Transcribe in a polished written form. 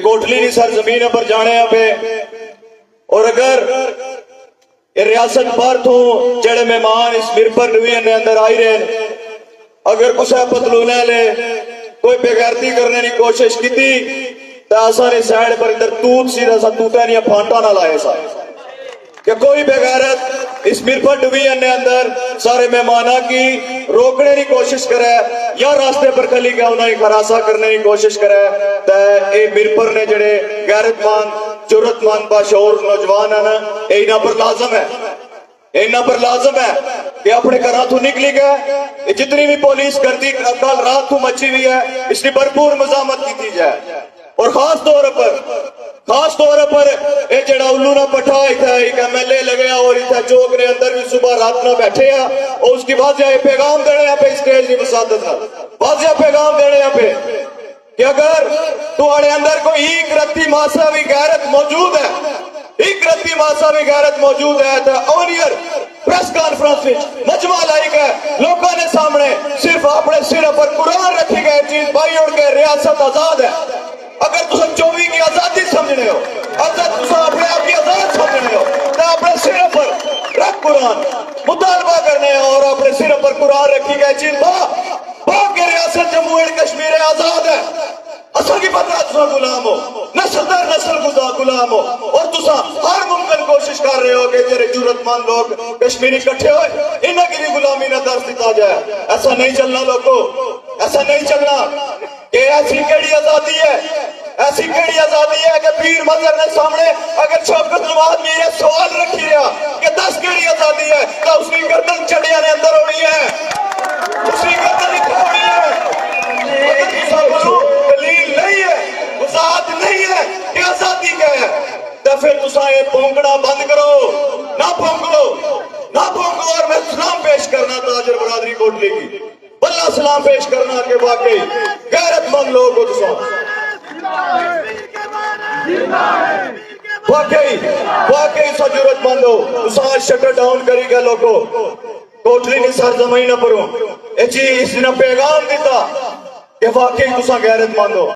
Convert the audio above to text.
کوٹلی نہیں سرزمین پر جانے پہ اور اگر یہ ریاست بھر تو جڑے مہمان اس مرپر ڈویژن نے اندر آئی رہے اگر کسے پتلونے لے کوئی بغیرتی کرنے کی کوشش کی تھی تو آسانی سائڈ پر ادھر توت سیدھا سا توتا نہیں پھانٹا نہ لائے سا کہ کوئی بغیرت اس مرپر ڈویژن نے اندر سارے مہمانہ کی روکنے کی کوشش کرے یا راستے پر کھلی کے انہیں خراسہ کرنے کی کوشش کرے تو اے مرپر نے جڑے غیرت مان جرت مان باشعور نوجوان ہیں نا اینا پر لازم ہے اینا پر لازم ہے کہ اپنے گھراں تو نکلی گئے جتنی بھی پولیس کرتی کل رات تو مچی ہوئی ہے اس کی بھرپور مزاحمت کی جائے اور خاص طور پر اے جڑا الو نہ پٹھا تھا ایک ایم ایل اے لگیا اور اتھا چوک نے اندر بھی صبح رات نہ بیٹھے ہیں اور اس کی واضح پیغام دینے ہیں پہ اسٹیج کی وسادت ہے واضح پیغام دینے ہیں پہ کہ اگر تمہارے اندر کوئی ایک رتی ماساوی غیرت موجود ہے ایک رتی ماساوی غیرت موجود ہے تو اونیر پریس کانفرنس مجمع لائی گئے لوگوں نے سامنے صرف اپنے سر پر قرآن رکھی گئے چیز بھائی اڑ کے ریاست آزاد ہے اگر تم 24 کی آزادی سمجھنے ہو اگر تم اپنے آپ کی آزاد سمجھنے ہو تو اپنے سر پر رکھ قرآن مطالبہ کرنے ہو اور اپنے سر پر قرآن رکھی گئے چیز با کہ ریاست جموں اینڈ کشمیر آزاد ہے اصل کی پتہ تسا غلام ہو نسل در نسل غلام ہو اور تسا ہر ممکن کوشش کر رہے ہو کہ تیرے جرت مند لوگ کشمیری کٹھے ہوئے انہاں کی بھی غلامی نہ درس دیتا جائے ایسا نہیں چلنا لوگوں ایسا نہیں چلنا کہ ایسی کیڑی آزادی ہے ایسی کیڑی آزادی ہے کہ پیر مظہر نے سامنے اگر شوکت نواز میں یہ سوال رکھی رہا کہ 10 کیڑی آزادی ہے تو اس کی گردن چڑیا نے اندر ہونی ہے اس کی گردن اتنا ہونی ہے اگر تسا بولو دلیل نہیں ہے وضاحت نہیں ہے کہ آزادی کیا ہے تو پھر تسا یہ پونکڑا بند کرو نہ پونکو اور میں سلام پیش کرنا تاجر برادری کوٹلی کی بلہ سلام پیش کرنا کہ واقعی غیرت مند لوگ ہو تسا واقعی سا جرت مند ہو تسا شٹر ڈاؤن کری گئے لوگوں کوٹلی نے سرزمین نہ پروں اے چیز اس نے پیغام دیتا کہ واقعی تسا غیرت مند ہو